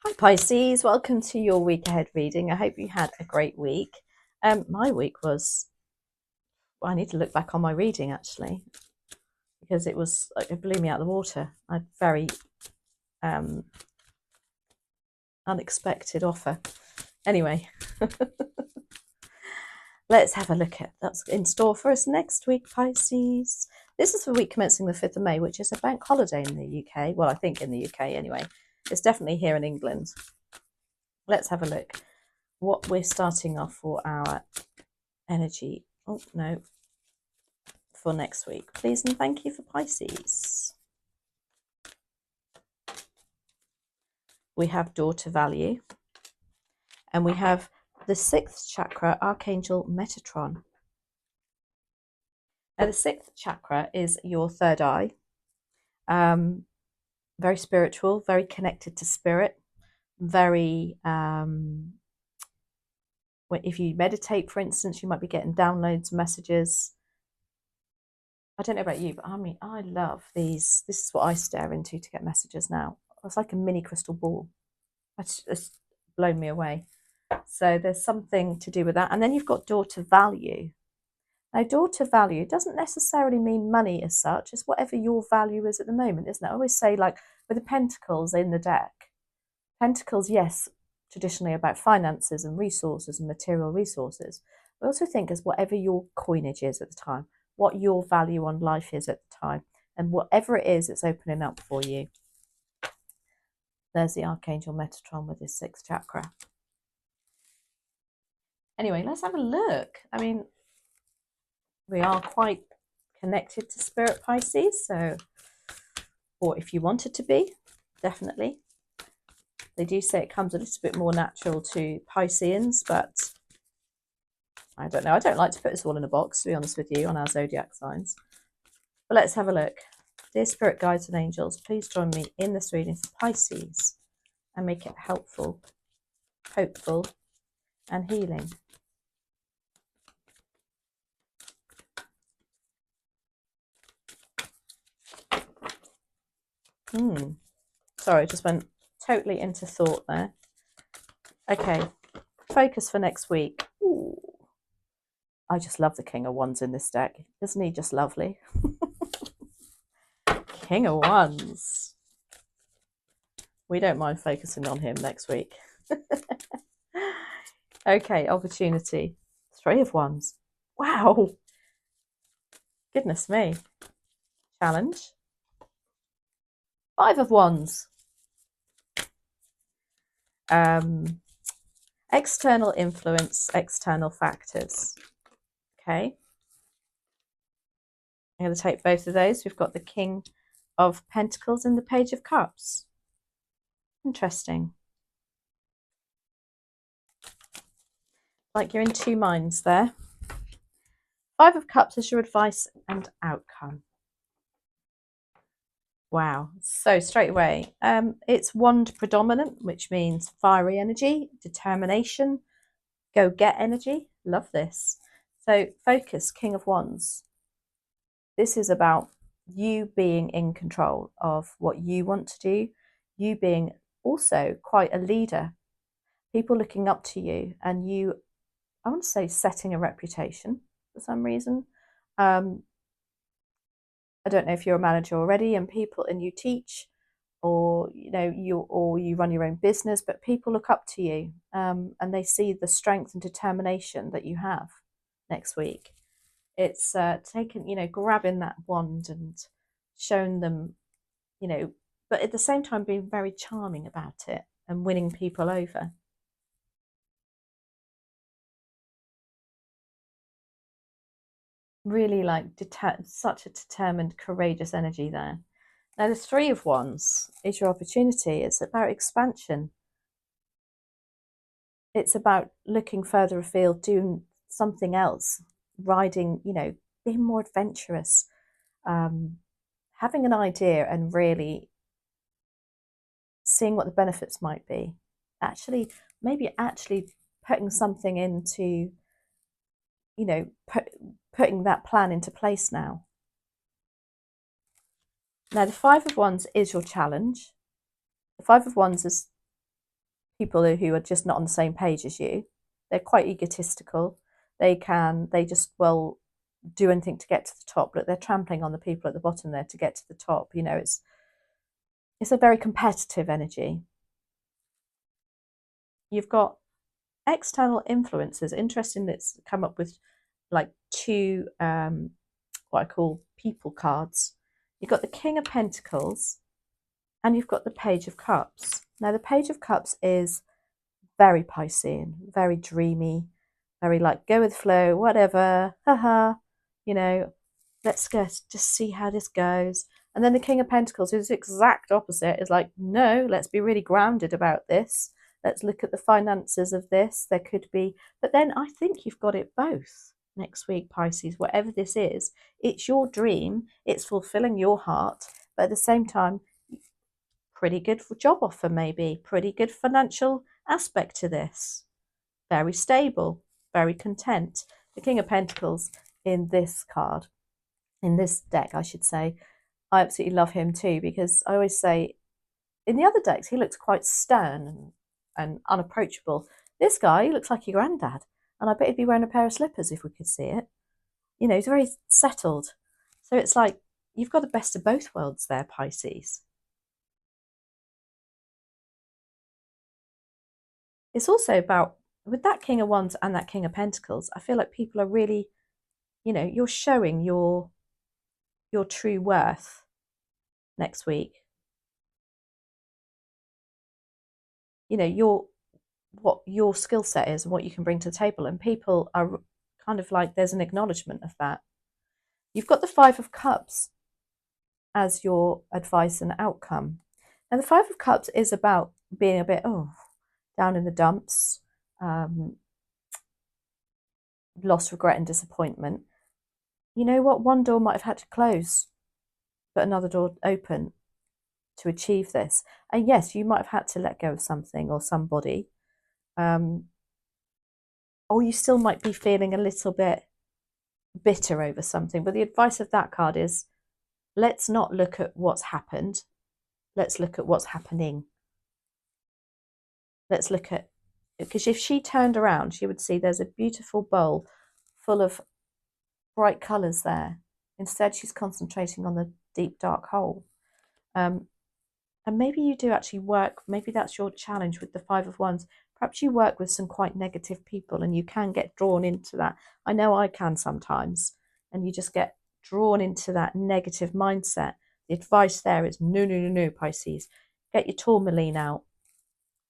Hi Pisces, welcome to your week ahead reading. I hope you had a great week. My week was, well, I need to look back on my reading actually, because it blew me out of the water. I had a very unexpected offer. Anyway, let's have a look at what's in store for us next week, Pisces. This is the week commencing the 5th of May, which is a bank holiday in the UK. Well, I think in the UK anyway. It's definitely here in England. Let's have a look what we're starting off for our energy. Oh, no. For next week, please and thank you for Pisces. We have daughter value, and we have the 6th chakra, Archangel Metatron. Now, the 6th chakra is your third eye. Very spiritual, very connected to spirit, very if you meditate, for instance, you might be getting downloads, messages. I don't know about you, but I mean, I love these. This is what I stare into to get messages now. It's like a mini crystal ball. It's blown me away. So there's something to do with that. And then you've got daughter value. Now, daughter value doesn't necessarily mean money as such. It's whatever your value is at the moment, isn't it? I always say, like, with the pentacles in the deck, pentacles, yes, traditionally about finances and resources and material resources. I also think as whatever your coinage is at the time, what your value on life is at the time, and whatever it is, it's opening up for you. There's the Archangel Metatron with his 6th chakra. Anyway, let's have a look. I mean, we are quite connected to Spirit, Pisces, so, or if you wanted to be, definitely. They do say it comes a little bit more natural to Pisceans, but I don't know. I don't like to put this all in a box, to be honest with you, on our zodiac signs. But let's have a look. Dear Spirit Guides and Angels, please join me in this reading for Pisces and make it helpful, hopeful, and healing. Sorry, I just went totally into thought there. Okay, focus for next week. Ooh. I just love the King of Wands in this deck. Isn't he just lovely? King of Wands. We don't mind focusing on him next week. Okay, opportunity. 3 of Wands. Wow. Goodness me. Challenge. 5 of Wands. External influence, external factors. Okay. I'm going to take both of those. We've got the King of Pentacles and the Page of Cups. Interesting. Like you're in two minds there. 5 of Cups is your advice and outcome. Wow. So straight away, it's wand predominant, which means fiery energy, determination, go get energy. Love this. So focus, King of Wands. This is about you being in control of what you want to do, you being also quite a leader, people looking up to you, and you, I want to say, setting a reputation for some reason. I don't know if you're a manager already and you teach, or you run your own business, but people look up to you, and they see the strength and determination that you have next week. It's grabbing that wand and showing them, but at the same time being very charming about it and winning people over. Really like such a determined, courageous energy there. Now the 3 of Wands is your opportunity. It's about expansion. It's about looking further afield, doing something else, riding, being more adventurous, having an idea and really seeing what the benefits might be. Maybe putting something into, putting that plan into place now. Now, the 5 of Wands is your challenge. The 5 of Wands is people who are just not on the same page as you. They're quite egotistical. They just, well, do anything to get to the top, but they're trampling on the people at the bottom there to get to the top. You know, it's a very competitive energy. You've got external influences. Interesting, it's come up with like two what I call people cards. You've got the King of Pentacles and you've got the Page of Cups. Now the Page of Cups is very Piscean, very dreamy, very like go with flow, whatever, haha, you know, let's just see how this goes. And then the King of Pentacles, who's the exact opposite, is like, no, let's be really grounded about this. Let's look at the finances of this. There could be, but then I think you've got it both next week, Pisces. Whatever this is, it's your dream, it's fulfilling your heart, but at the same time, pretty good job offer, maybe pretty good financial aspect to this. Very stable, very content. The King of Pentacles in this card, in this deck, I should say, I absolutely love him too, because I always say in the other decks he looks quite stern and unapproachable. This guy, he looks like your granddad, and I bet he'd be wearing a pair of slippers if we could see it. You know, he's very settled. So it's like you've got the best of both worlds there, Pisces. It's also about, with that King of Wands and that King of Pentacles, I feel like people are really, you know, you're showing your true worth next week. You know, what your skill set is and what you can bring to the table, and people are kind of like, there's an acknowledgement of that. You've got the Five of Cups as your advice and outcome. Now the Five of Cups is about being a bit down in the dumps, loss, regret and disappointment. You know what, one door might have had to close but another door open to achieve this. And yes, you might have had to let go of something or somebody, or you still might be feeling a little bit bitter over something. But the advice of that card is, let's not look at what's happened. Let's look at what's happening. Let's look at, because if she turned around, she would see there's a beautiful bowl full of bright colours there. Instead, she's concentrating on the deep, dark hole. And maybe you do actually work, maybe that's your challenge with the Five of Wands. Perhaps you work with some quite negative people and you can get drawn into that. I know I can sometimes. And you just get drawn into that negative mindset. The advice there is no, Pisces. Get your tourmaline out.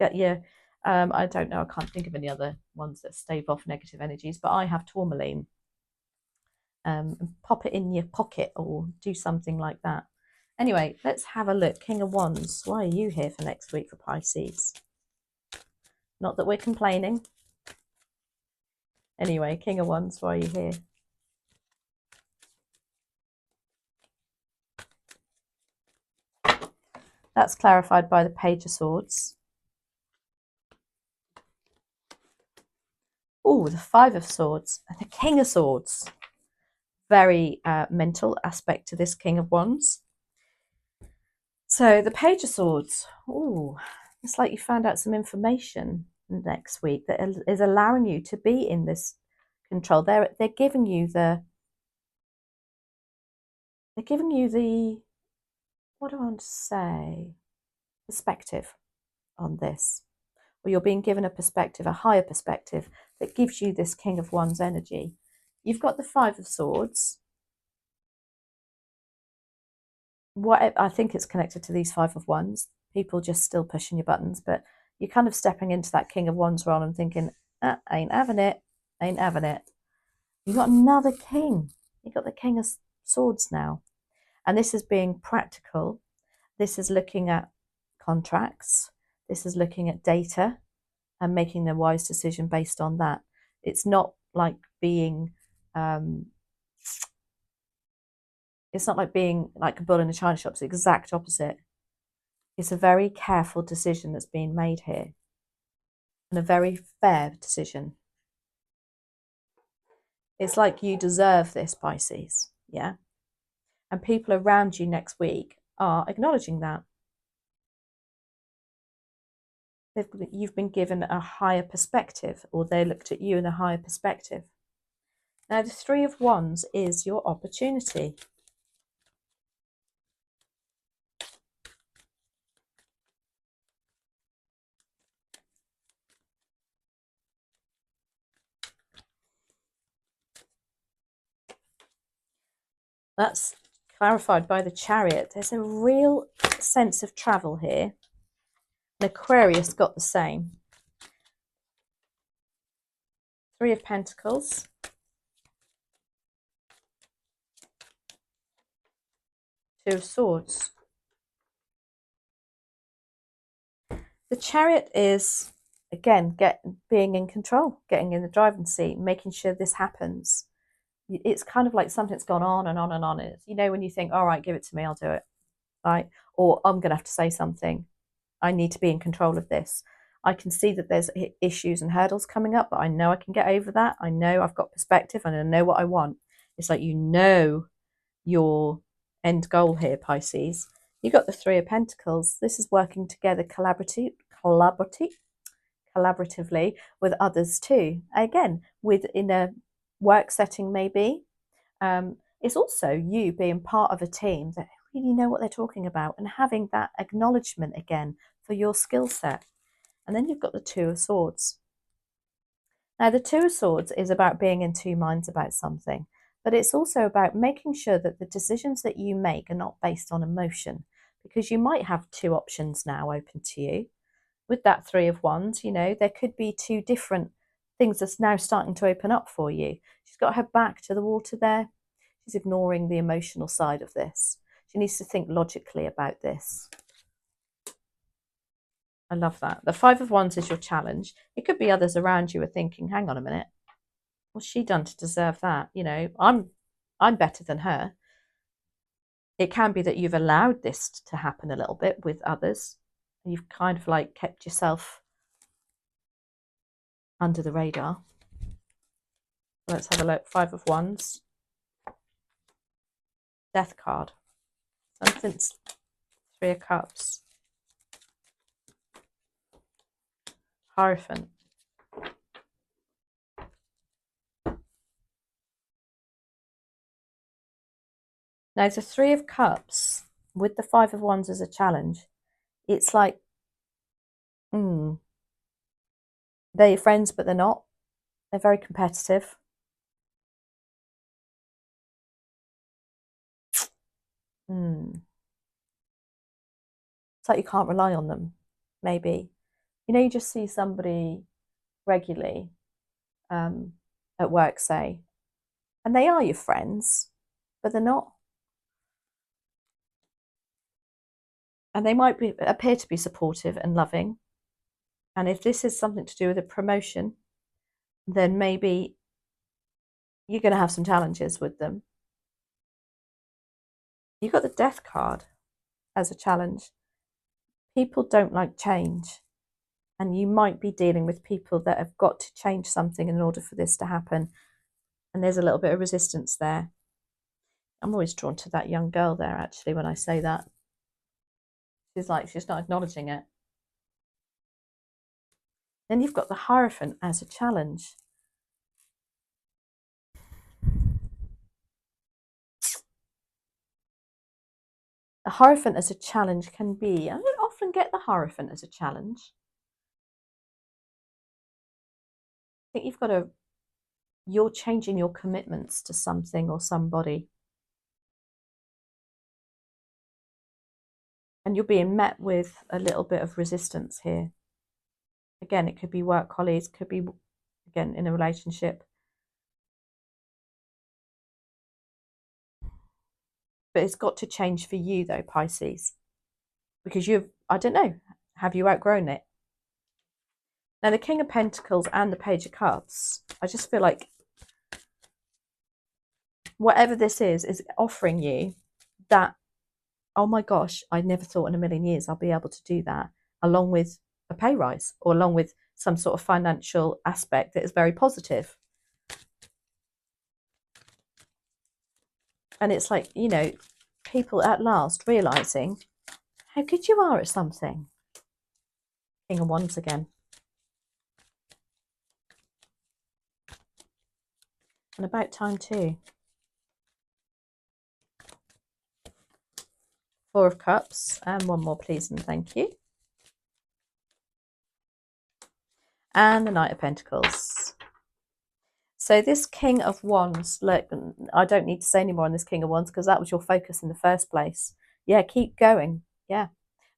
Get your, I don't know, I can't think of any other ones that stave off negative energies, but I have tourmaline. Pop it in your pocket or do something like that. Anyway, let's have a look. King of Wands, why are you here for next week for Pisces? Not that we're complaining. Anyway, King of Wands, why are you here? That's clarified by the Page of Swords. Oh, the Five of Swords and the King of Swords. Very mental aspect to this King of Wands. So the Page of Swords. Oh, it's like you found out some information next week that is allowing you to be in this control. They're giving you the what do I want to say, perspective on this, or you're being given a perspective, a higher perspective that gives you this King of Wands energy. You've got the Five of Swords. What I think it's connected to these Five of Wands, people just still pushing your buttons, but you're kind of stepping into that King of Wands role and thinking, ain't having it, ain't having it. You've got another king. You've got the King of Swords now. And this is being practical. This is looking at contracts. This is looking at data and making the wise decision based on that. It's not like being it's not like being like a bull in a china shop. It's the exact opposite. It's a very careful decision that's being made here, and a very fair decision. It's like you deserve this, Pisces, yeah? And people around you next week are acknowledging that. you've been given a higher perspective, or they looked at you in a higher perspective. Now, the Three of Wands is your opportunity. That's clarified by the Chariot. There's a real sense of travel here. And Aquarius got the same. Three of Pentacles. Two of Swords. The Chariot is, again, being in control, getting in the driving seat, making sure this happens. It's kind of like something's gone on and on and on. It's, you know, when you think, all right, give it to me, I'll do it. Right? Or I'm going to have to say something. I need to be in control of this. I can see that there's issues and hurdles coming up, but I know I can get over that. I know I've got perspective and I know what I want. It's like, you know, your end goal here, Pisces. You got the Three of Pentacles. This is working together collaboratively with others too. Again, within a work setting maybe. It's also you being part of a team that really know what they're talking about and having that acknowledgement again for your skill set. And then you've got the Two of Swords. Now, the Two of Swords is about being in two minds about something, but it's also about making sure that the decisions that you make are not based on emotion, because you might have two options now open to you. With that Three of Wands, you know, there could be two different things that's now starting to open up for you. She's got her back to the water there. She's ignoring the emotional side of this. She needs to think logically about this. I love that. The Five of Wands is your challenge. It could be others around you are thinking, hang on a minute, what's she done to deserve that? You know, I'm better than her. It can be that you've allowed this to happen a little bit with others. You've kind of like kept yourself under the radar. Let's have a look. Five of Wands. Death card. Something's Three of Cups. Hierophant. Now, the Three of Cups with the Five of Wands as a challenge, it's like, they're your friends, but they're not. They're very competitive. It's like you can't rely on them, maybe. You know, you just see somebody regularly at work, say, and they are your friends, but they're not. And they might appear to be supportive and loving. And if this is something to do with a promotion, then maybe you're going to have some challenges with them. You've got the Death card as a challenge. People don't like change. And you might be dealing with people that have got to change something in order for this to happen. And there's a little bit of resistance there. I'm always drawn to that young girl there, actually, when I say that. She's like, she's not acknowledging it. Then you've got the Hierophant as a challenge. The Hierophant as a challenge can be, I don't often get the Hierophant as a challenge. I think you're changing your commitments to something or somebody. And you're being met with a little bit of resistance here. Again, it could be work colleagues, could be, again, in a relationship. But it's got to change for you, though, Pisces. Because I don't know, have you outgrown it? Now, the King of Pentacles and the Page of Cups, I just feel like whatever this is offering you that, oh my gosh, I never thought in a million years I'll be able to do that, along with a pay rise or along with some sort of financial aspect that is very positive. And it's like, you know, people at last realising how good you are at something. King of Wands again. And about time too. Four of Cups. And one more, please, and thank you. And the Knight of Pentacles. So this King of Wands, look, I don't need to say any more on this King of Wands because that was your focus in the first place. Yeah, keep going. Yeah.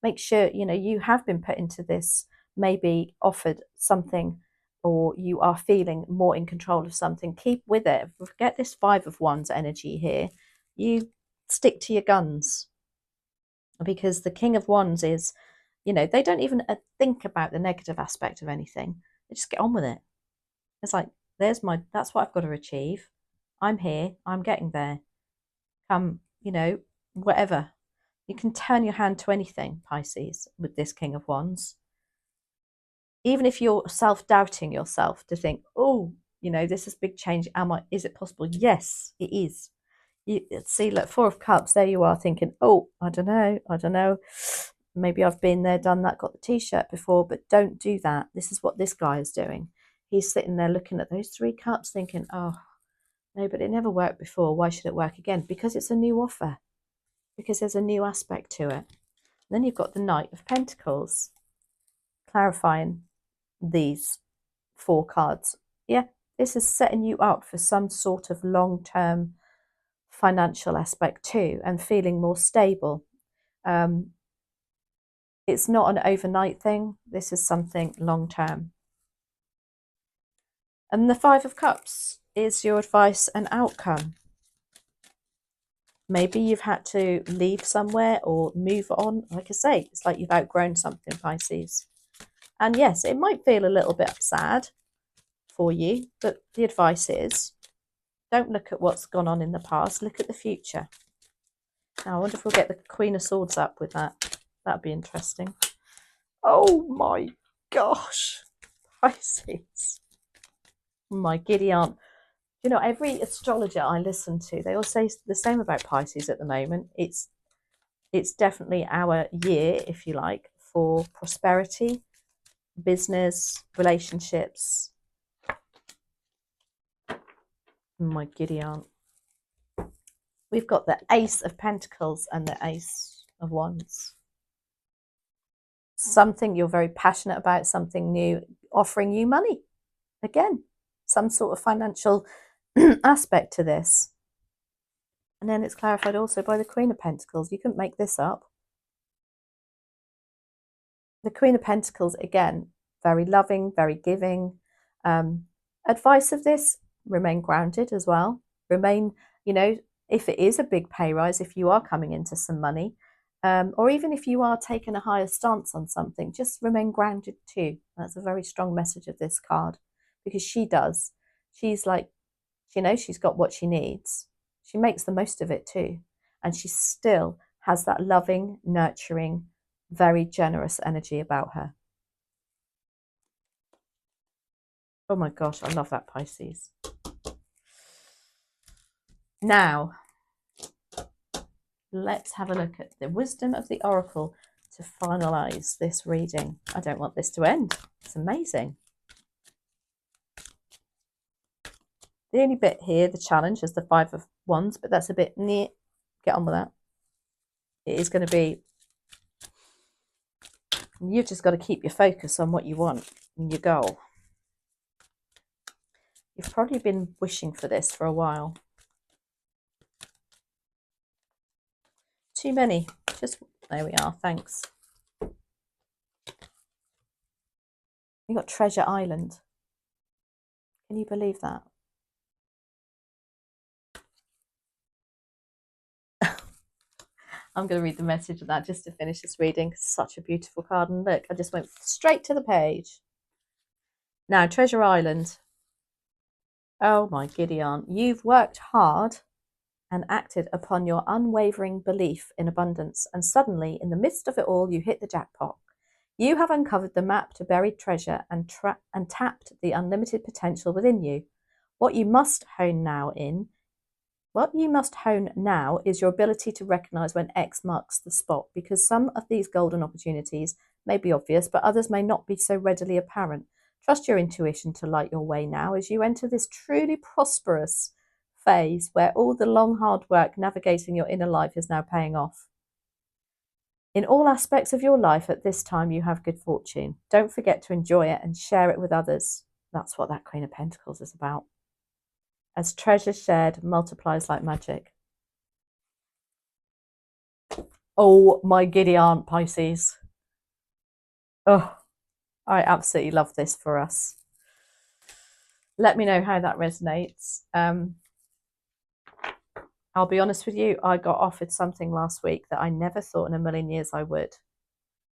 Make sure, you know, you have been put into this, maybe offered something, or you are feeling more in control of something. Keep with it. Forget this Five of Wands energy here. You stick to your guns, because the King of Wands is, you know, they don't even think about the negative aspect of anything. They just get on with it. It's like, that's what I've got to achieve. I'm here. I'm getting there. Come, you know, whatever. You can turn your hand to anything, Pisces, with this King of Wands. Even if you're self-doubting yourself to think, oh, you know, this is a big change. Is it possible? Yes, it is. You see, look, Four of Cups, there you are thinking, oh, I don't know. Maybe I've been there, done that, got the t-shirt before, but don't do that. This is what this guy is doing. He's sitting there looking at those three cups thinking, oh, no, but it never worked before. Why should it work again? Because it's a new offer. Because there's a new aspect to it. And then you've got the Knight of Pentacles, clarifying these four cards. Yeah, this is setting you up for some sort of long-term financial aspect too, and feeling more stable. It's not an overnight thing. This is something long-term. And the Five of Cups is your advice and outcome. Maybe you've had to leave somewhere or move on. Like I say, it's like you've outgrown something, Pisces. And yes, it might feel a little bit sad for you, but the advice is, don't look at what's gone on in the past, look at the future. Now, I wonder if we'll get the Queen of Swords up with that. That'd be interesting. Oh my gosh, Pisces. My giddy aunt. You know, every astrologer I listen to, they all say the same about Pisces at the moment. It's definitely our year, if you like, for prosperity, business, relationships. My giddy aunt. We've got the Ace of Pentacles and the Ace of Wands. Something you're very passionate about, something new, offering you money. Again, some sort of financial aspect to this. And then it's clarified also by the Queen of Pentacles. You couldn't make this up. The Queen of Pentacles, again, very loving, very giving. Advice of this, remain grounded as well. Remain, you know, if it is a big pay rise, if you are coming into some money, or even if you are taking a higher stance on something, just remain grounded too. That's a very strong message of this card, because she does. She's like, you know, she's got what she needs. She makes the most of it too. And she still has that loving, nurturing, very generous energy about her. Oh my gosh, I love that, Pisces. Now, let's have a look at the wisdom of the Oracle to finalize this reading. I don't want this to end. It's amazing. The only bit here, the challenge, is the Five of Wands, but that's a bit near. Get on with that. It is going to be, you've just got to keep your focus on what you want and your goal. You've probably been wishing for this for a while. Too many. Just, there we are, thanks. You got Treasure Island. Can you believe that? I'm going to read the message of that just to finish this reading. Such a beautiful card. And look, I just went straight to the page. Now, Treasure Island. Oh my giddy aunt. You've worked hard and acted upon your unwavering belief in abundance. And suddenly, in the midst of it all, you hit the jackpot. You have uncovered the map to buried treasure and tapped the unlimited potential within you. What you must hone now is your ability to recognize when X marks the spot, because some of these golden opportunities may be obvious, but others may not be so readily apparent. Trust your intuition to light your way now as you enter this truly prosperous phase where all the long, hard work navigating your inner life is now paying off. In all aspects of your life at this time, you have good fortune. Don't forget to enjoy it and share it with others. That's what that Queen of Pentacles is about. As treasure shared multiplies like magic. Oh, my giddy aunt, Pisces. Oh, I absolutely love this for us. Let me know how that resonates. I'll be honest with you, I got offered something last week that I never thought in a million years I would.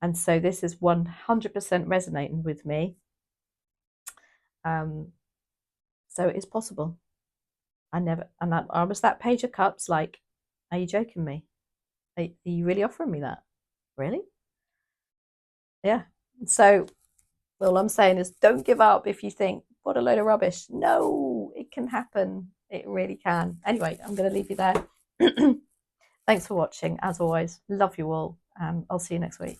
And so this is 100% resonating with me. So it is possible. I was that Page of Cups like, are you joking me? Are you really offering me that? Really? Yeah. So all I'm saying is don't give up if you think, what a load of rubbish. No, it can happen. It really can. Anyway, I'm going to leave you there. Thanks for watching. As always, love you all. And I'll see you next week.